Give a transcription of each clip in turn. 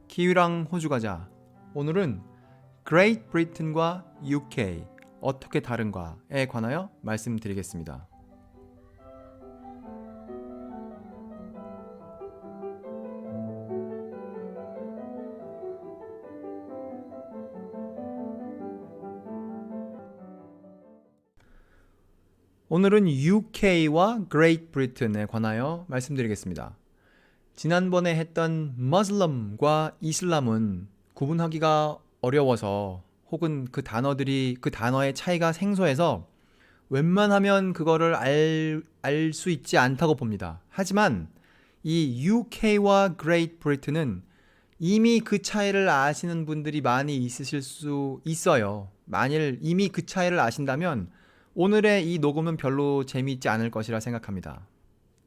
키위랑 호주 가자. 오늘은 Great Britain과 UK 어떻게 다른가에 관하여 말씀드리겠습니다. 오늘은 UK와 Great Britain에 관하여 말씀드리겠습니다. 지난번에 했던 Muslim과 이슬람은 구분하기가 어려워서 혹은 그 단어의 차이가 생소해서 웬만하면 그거를 알 수 있지 않다고 봅니다. 하지만 이 UK와 Great Britain은 이미 그 차이를 아시는 분들이 많이 있으실 수 있어요. 만일 이미 그 차이를 아신다면 오늘의 이 녹음은 별로 재미있지 않을 것이라 생각합니다.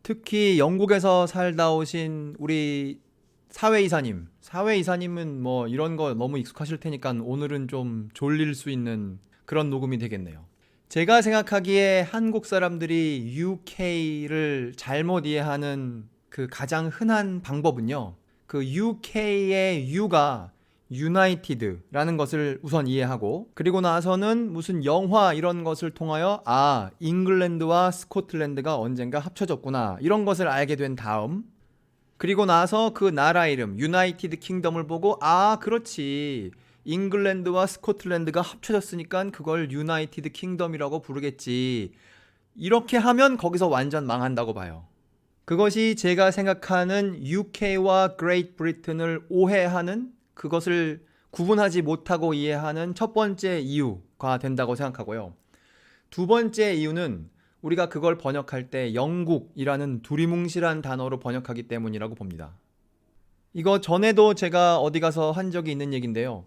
특히 영국에서 살다 오신 우리 사회이사님은 뭐 이런 거 너무 익숙하실 테니까 오늘은 좀 졸릴 수 있는 그런 녹음이 되겠네요. 제가 생각하기에 한국 사람들이 UK를 잘못 이해하는 그 가장 흔한 방법은요. 그 UK의 U가 United라는 것을 우선 이해하고, 그리고 나서는 무슨 영화 이런 것을 통하여 잉글랜드와 스코틀랜드가 언젠가 합쳐졌구나 이런 것을 알게 된 다음, 그리고 나서 그 나라 이름 유나이티드 킹덤을 보고 그렇지, 잉글랜드와 스코틀랜드가 합쳐졌으니까 그걸 유나이티드 킹덤이라고 부르겠지, 이렇게 하면 거기서 완전 망한다고 봐요. 그것이 제가 생각하는 UK와 Great Britain을 오해하는, 그것을 구분하지 못하고 이해하는 첫 번째 이유가 된다고 생각하고요. 두 번째 이유는 우리가 그걸 번역할 때 영국이라는 두리뭉실한 단어로 번역하기 때문이라고 봅니다. 이거 전에도 제가 어디 가서 한 적이 있는 얘기인데요.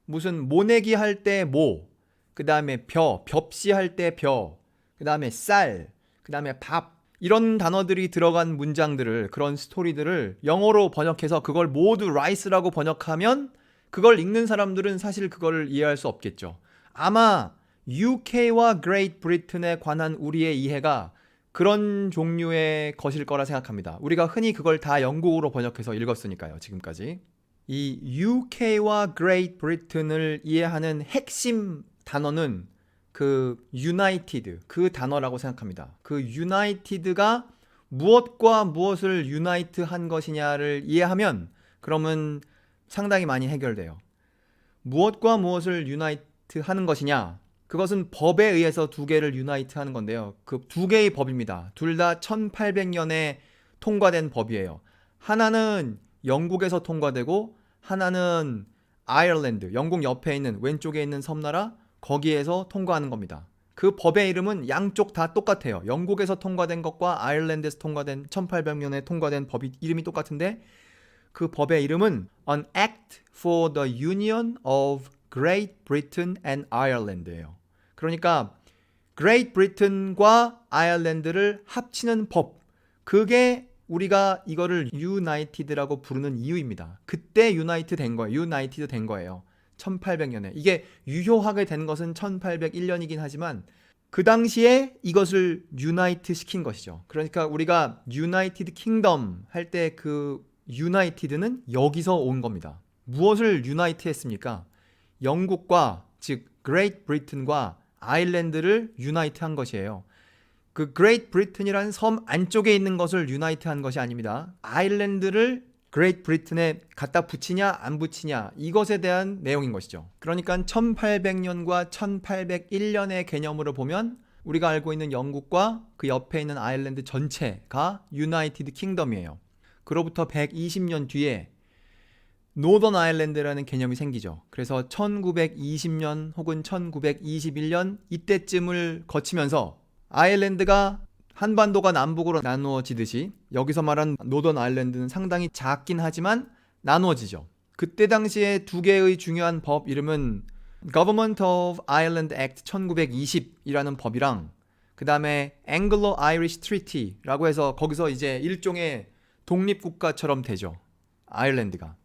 무슨 모내기 할 때 모, 그 다음에 벽시 할 때 벼, 그 다음에 쌀, 그 다음에 밥, 이런 단어들이 들어간 문장들을, 그런 스토리들을 영어로 번역해서 그걸 모두 라이스라고 번역하면 그걸 읽는 사람들은 사실 그걸 이해할 수 없겠죠. 아마 UK와 Great Britain에 관한 우리의 이해가 그런 종류의 것일 거라 생각합니다. 우리가 흔히 그걸 다 영국어로 번역해서 읽었으니까요, 지금까지. 이 UK와 Great Britain을 이해하는 핵심 단어는 그 United, 그 단어라고 생각합니다. 그 United가 무엇과 무엇을 unite 한 것이냐를 이해하면 그러면 상당히 많이 해결돼요. 무엇과 무엇을 unite 하는 것이냐? 그것은 법에 의해서 두 개를 unite 하는 건데요. 그 두 개의 법입니다. 둘 다 1800년에 통과된 법이에요. 하나는 영국에서 통과되고 하나는 아일랜드, 영국 옆에 있는 왼쪽에 있는 섬나라, 거기에서 통과하는 겁니다. 그 법의 이름은 양쪽 다 똑같아요. 영국에서 통과된 것과 아일랜드에서 통과된 1800년에 통과된 법이 이름이 똑같은데 그 법의 이름은 An Act for the Union of Great Britain and Ireland예요. 그러니까 Great Britain과 아일랜드를 합치는 법, 그게 우리가 이거를 United라고 부르는 이유입니다. 그때 Unite 된 거예요. United 된 거예요. 1800년에. 이게 유효하게 된 것은 1801년이긴 하지만 그 당시에 이것을 유나이트 시킨 것이죠. 그러니까 우리가 유나이티드 킹덤 할 때 그 유나이티드는 여기서 온 겁니다. 무엇을 유나이트 했습니까? 영국과, 즉 그레이트 브리튼과 아일랜드를 유나이트 한 것이에요. 그 그레이트 브리튼이라는 섬 안쪽에 있는 것을 유나이트 한 것이 아닙니다. 아일랜드를 그레이트 브리튼에 갖다 붙이냐 안 붙이냐, 이것에 대한 내용인 것이죠. 그러니까 1800년과 1801년의 개념으로 보면 우리가 알고 있는 영국과 그 옆에 있는 아일랜드 전체가 유나이티드 킹덤이에요. 그로부터 120년 뒤에 노던 아일랜드라는 개념이 생기죠. 그래서 1920년 혹은 1921년 이때쯤을 거치면서 아일랜드가 한반도가 남북으로 나누어지듯이 여기서 말한 노던 아일랜드는 상당히 작긴 하지만 나누어지죠. 그때 당시에 두 개의 중요한 법 이름은 Government of Ireland Act 1920이라는 법이랑 그 다음에 Anglo-Irish Treaty라고 해서 거기서 이제 일종의 독립국가처럼 되죠. 아일랜드가.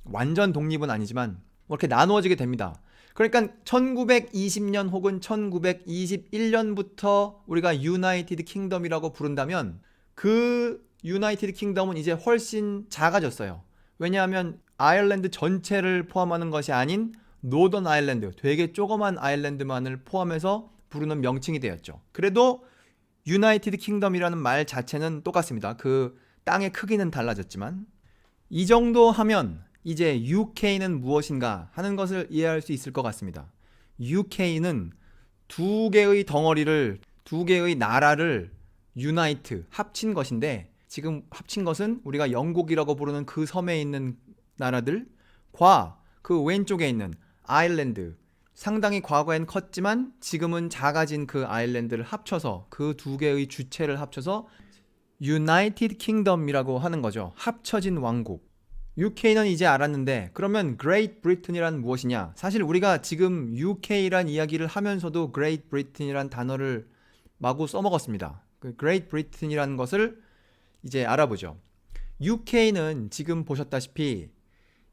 완전 독립은 아니지만 이렇게 나누어지게 됩니다. 그러니까 1920년 혹은 1921년부터 우리가 유나이티드 킹덤이라고 부른다면 그 유나이티드 킹덤은 이제 훨씬 작아졌어요. 왜냐하면 아일랜드 전체를 포함하는 것이 아닌 노던 아일랜드, 되게 조그만 아일랜드만을 포함해서 부르는 명칭이 되었죠. 그래도 유나이티드 킹덤이라는 말 자체는 똑같습니다. 그 땅의 크기는 달라졌지만 이 정도 하면 이제 UK는 무엇인가 하는 것을 이해할 수 있을 것 같습니다. UK는 두 개의 덩어리를, 두 개의 나라를 유나이트, 합친 것인데, 지금 합친 것은 우리가 영국이라고 부르는 그 섬에 있는 나라들과 그 왼쪽에 있는 아일랜드, 상당히 과거엔 컸지만 지금은 작아진 그 아일랜드를 합쳐서, 그 두 개의 주체를 합쳐서 유나이티드 킹덤이라고 하는 거죠. 합쳐진 왕국. UK는 이제 알았는데, 그러면 Great Britain이란 무엇이냐? 사실 우리가 지금 UK란 이야기를 하면서도 Great Britain이란 단어를 마구 써먹었습니다. 그 Great Britain이라는 것을 이제 알아보죠. UK는 지금 보셨다시피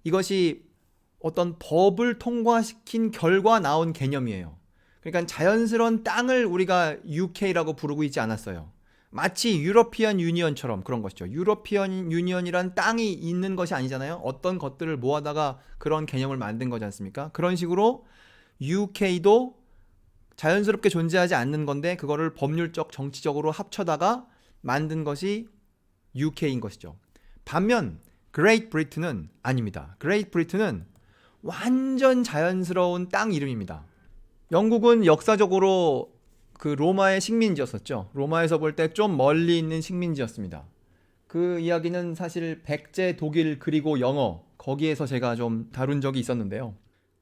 이것이 어떤 법을 통과시킨 결과 나온 개념이에요. 그러니까 자연스러운 땅을 우리가 UK라고 부르고 있지 않았어요. 마치 유러피언 유니언처럼 그런 것이죠. 유러피언 유니언이란 땅이 있는 것이 아니잖아요. 어떤 것들을 모아다가 그런 개념을 만든 거지 않습니까? 그런 식으로 UK도 자연스럽게 존재하지 않는 건데 그거를 법률적, 정치적으로 합쳐다가 만든 것이 UK인 것이죠. 반면 Great Britain은 아닙니다. Great Britain은 완전 자연스러운 땅 이름입니다. 영국은 역사적으로 그 로마의 식민지였었죠. 로마에서 볼 때 좀 멀리 있는 식민지였습니다. 그 이야기는 사실 백제, 독일, 그리고 영어, 거기에서 제가 좀 다룬 적이 있었는데요.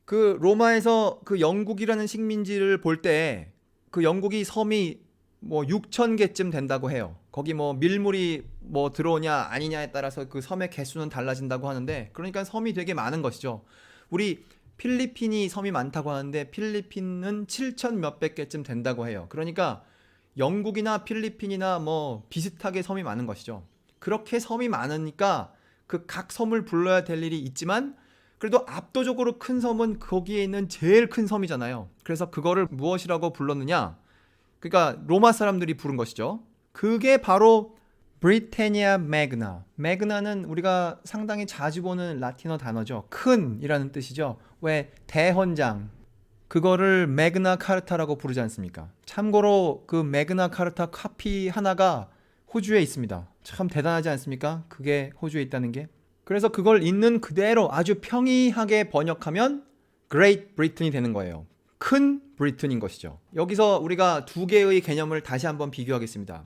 그 로마에서 그 영국이라는 식민지를 볼 때 그 영국이 섬이 뭐 6천 개쯤 된다고 해요. 거기 뭐 밀물이 뭐 들어오냐 아니냐에 따라서 그 섬의 개수는 달라진다고 하는데, 그러니까 섬이 되게 많은 것이죠. 우리 필리핀이 섬이 많다고 하는데 필리핀은 7천 몇백 개쯤 된다고 해요. 그러니까 영국이나 필리핀이나 뭐 비슷하게 섬이 많은 것이죠. 그렇게 섬이 많으니까 그 각 섬을 불러야 될 일이 있지만, 그래도 압도적으로 큰 섬은 거기에 있는 제일 큰 섬이잖아요. 그래서 그거를 무엇이라고 불렀느냐? 그러니까 로마 사람들이 부른 것이죠. 그게 바로 브리테니아 매그나. 매그나는 우리가 상당히 자주 보는 라틴어 단어죠. 큰이라는 뜻이죠. 왜 대헌장, 그거를 매그나 카르타라고 부르지 않습니까? 참고로 그 매그나 카르타 카피 하나가 호주에 있습니다. 참 대단하지 않습니까? 그게 호주에 있다는 게. 그래서 그걸 있는 그대로 아주 평이하게 번역하면 Great Britain이 되는 거예요. 큰 브리튼인 것이죠. 여기서 우리가 두 개의 개념을 다시 한번 비교하겠습니다.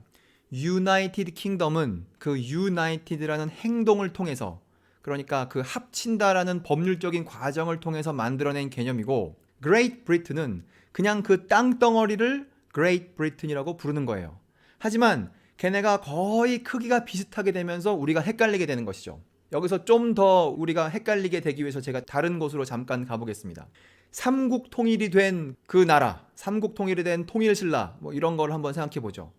United Kingdom은 그 United라는 행동을 통해서, 그러니까 그 합친다라는 법률적인 과정을 통해서 만들어낸 개념이고, Great Britain은 그냥 그 땅덩어리를 Great Britain이라고 부르는 거예요. 하지만 걔네가 거의 크기가 비슷하게 되면서 우리가 헷갈리게 되는 것이죠. 여기서 좀 더 우리가 헷갈리게 되기 위해서 제가 다른 곳으로 잠깐 가보겠습니다. 삼국 통일이 된 그 나라, 삼국 통일이 된 통일신라, 뭐 이런 걸 한번 생각해 보죠.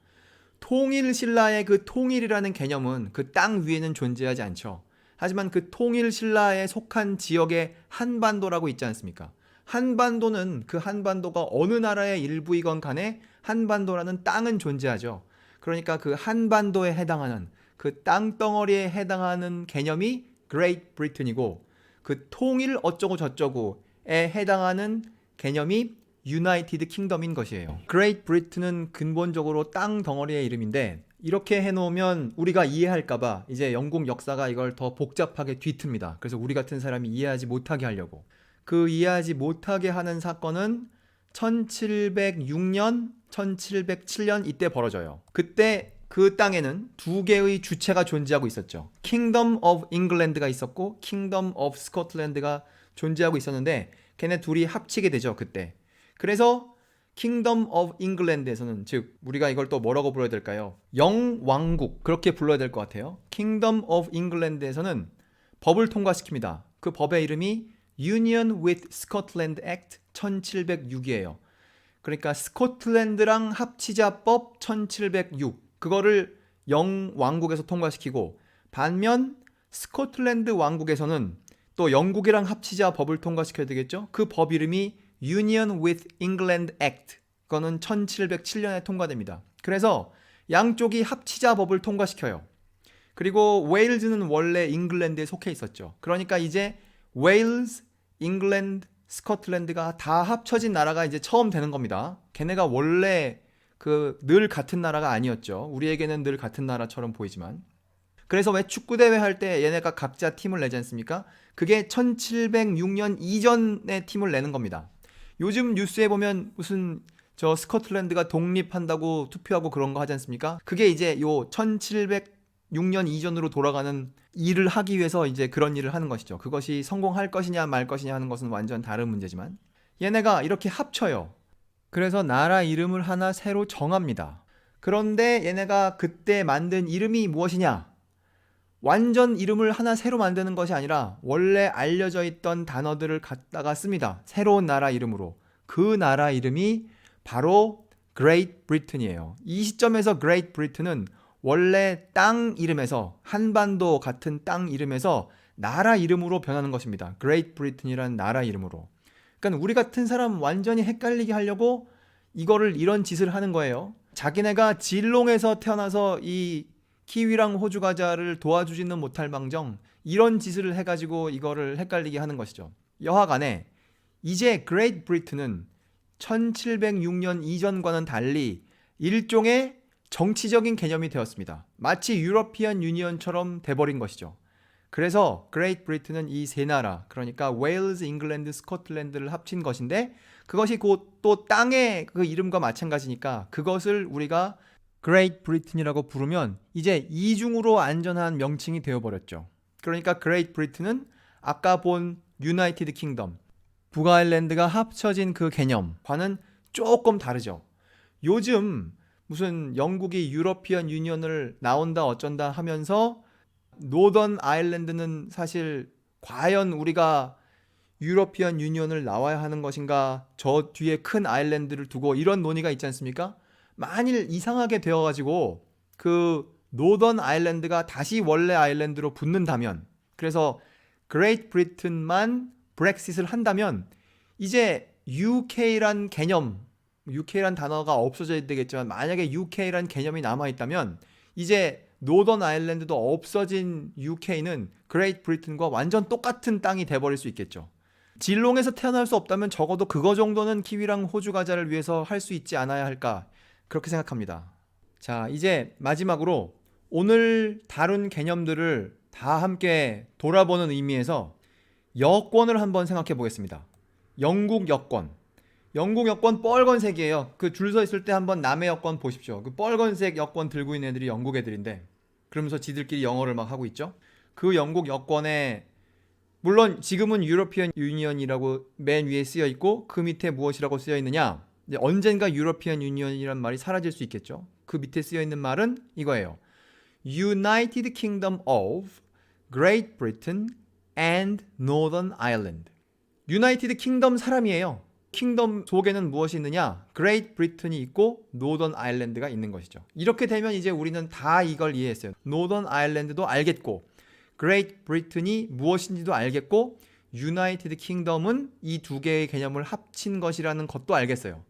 통일신라의 그 통일이라는 개념은 그 땅 위에는 존재하지 않죠. 하지만 그 통일신라에 속한 지역의 한반도라고 있지 않습니까? 한반도는 그 한반도가 어느 나라의 일부이건 간에 한반도라는 땅은 존재하죠. 그러니까 그 한반도에 해당하는, 그 땅덩어리에 해당하는 개념이 Great Britain이고, 그 통일 어쩌고 저쩌고에 해당하는 개념이 United Kingdom인 것이에요. Great Britain은 근본적으로 땅 덩어리의 이름인데, 이렇게 해놓으면 우리가 이해할까봐 이제 영국 역사가 이걸 더 복잡하게 뒤틉니다. 그래서 우리 같은 사람이 이해하지 못하게 하려고. 그 이해하지 못하게 하는 사건은 1706년, 1707년 이때 벌어져요. 그때 그 땅에는 두 개의 주체가 존재하고 있었죠. Kingdom of England가 있었고 Kingdom of Scotland가 존재하고 있었는데, 걔네 둘이 합치게 되죠, 그때. 그래서 Kingdom of England에서는, 즉 우리가 이걸 또 뭐라고 불러야 될까요? 영왕국, 그렇게 불러야 될 것 같아요. Kingdom of England에서는 법을 통과시킵니다. 그 법의 이름이 Union with Scotland Act 1706이에요. 그러니까 스코틀랜드랑 합치자법 1706, 그거를 영왕국에서 통과시키고, 반면 스코틀랜드 왕국에서는 또 영국이랑 합치자 법을 통과시켜야 되겠죠. 그 법 이름이 Union with England Act, 그거는 1707년에 통과됩니다. 그래서 양쪽이 합치자 법을 통과시켜요. 그리고 웨일즈는 원래 잉글랜드에 속해 있었죠. 그러니까 이제 웨일즈, 잉글랜드, 스코틀랜드가 다 합쳐진 나라가 이제 처음 되는 겁니다. 걔네가 원래 그 늘 같은 나라가 아니었죠. 우리에게는 늘 같은 나라처럼 보이지만. 그래서 왜 축구대회 할 때 얘네가 각자 팀을 내지 않습니까? 그게 1706년 이전의 팀을 내는 겁니다. 요즘 뉴스에 보면 무슨 저 스코틀랜드가 독립한다고 투표하고 그런 거 하지 않습니까? 그게 이제 요 1706년 이전으로 돌아가는 일을 하기 위해서 이제 그런 일을 하는 것이죠. 그것이 성공할 것이냐 말 것이냐 하는 것은 완전 다른 문제지만 얘네가 이렇게 합쳐요. 그래서 나라 이름을 하나 새로 정합니다. 그런데 얘네가 그때 만든 이름이 무엇이냐? 완전 이름을 하나 새로 만드는 것이 아니라 원래 알려져 있던 단어들을 갖다가 씁니다. 새로운 나라 이름으로. 그 나라 이름이 바로 Great Britain이에요. 이 시점에서 Great Britain은 원래 땅 이름에서 한반도 같은 땅 이름에서 나라 이름으로 변하는 것입니다. Great Britain이라는 나라 이름으로. 그러니까 우리 같은 사람 완전히 헷갈리게 하려고 이거를 이런 짓을 하는 거예요. 자기네가 질롱에서 태어나서 이 키위랑 호주 과자를 도와주지는 못할 망정 이런 짓을 해가지고 이거를 헷갈리게 하는 것이죠. 여하간에 이제 Great Britain은 1706년 이전과는 달리 일종의 정치적인 개념이 되었습니다. 마치 유러피안 유니언처럼 돼버린 것이죠. 그래서 Great Britain은 이 세 나라, 그러니까 웨일즈, 잉글랜드, 스코틀랜드를 합친 것인데 그것이 곧 또 땅의 그 이름과 마찬가지니까 그것을 우리가 Great Britain이라고 부르면 이제 이중으로 안전한 명칭이 되어버렸죠. 그러니까 Great Britain은 아까 본 United Kingdom, 북아일랜드가 합쳐진 그 개념과는 조금 다르죠. 요즘 무슨 영국이 유러피안 유니언을 나온다 어쩐다 하면서 노던 아일랜드는 사실 과연 우리가 유러피안 유니언을 나와야 하는 것인가, 저 뒤에 큰 아일랜드를 두고 이런 논의가 있지 않습니까? 만일 이상하게 되어가지고 그 노던 아일랜드가 다시 원래 아일랜드로 붙는다면, 그래서 그레이트 브리튼만 브렉싯을 한다면 이제 UK란 개념, UK란 단어가 없어져야 되겠지만 만약에 UK란 개념이 남아있다면 이제 노던 아일랜드도 없어진 UK는 그레이트 브리튼과 완전 똑같은 땅이 돼버릴 수 있겠죠. 질롱에서 태어날 수 없다면 적어도 그거 정도는 키위랑 호주 과자를 위해서 할 수 있지 않아야 할까, 그렇게 생각합니다. 자, 이제 마지막으로 오늘 다룬 개념들을 다 함께 돌아보는 의미에서 여권을 한번 생각해 보겠습니다. 영국 여권. 영국 여권 빨간색이에요. 그 줄 서 있을 때 한번 남의 여권 보십시오. 그 빨간색 여권 들고 있는 애들이 영국 애들인데 그러면서 지들끼리 영어를 막 하고 있죠. 그 영국 여권에 물론 지금은 유러피안 유니언이라고 맨 위에 쓰여 있고 그 밑에 무엇이라고 쓰여 있느냐? 언젠가 유러피안 유니언이란 말이 사라질 수 있겠죠. 그 밑에 쓰여 있는 말은 이거예요. United Kingdom of Great Britain and Northern Ireland. 유나이티드 킹덤 사람이에요. 킹덤 속에는 무엇이 있느냐? Great Britain이 있고 Northern Ireland가 있는 것이죠. 이렇게 되면 이제 우리는 다 이걸 이해했어요. Northern Ireland도 알겠고 Great Britain이 무엇인지도 알겠고 United Kingdom은 이 두 개의 개념을 합친 것이라는 것도 알겠어요.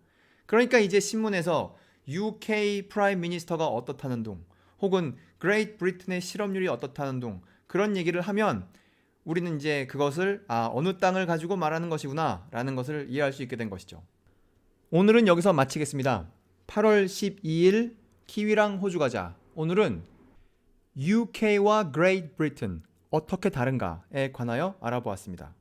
그러니까 이제 신문에서 UK 프라임 미니스터가 어떻다는 둥 혹은 Great Britain의 실업률이 어떻다는 둥 그런 얘기를 하면 우리는 이제 그것을 어느 땅을 가지고 말하는 것이구나 라는 것을 이해할 수 있게 된 것이죠. 오늘은 여기서 마치겠습니다. 8월 12일 키위랑 호주 과자. 오늘은 UK와 Great Britain 어떻게 다른가에 관하여 알아보았습니다.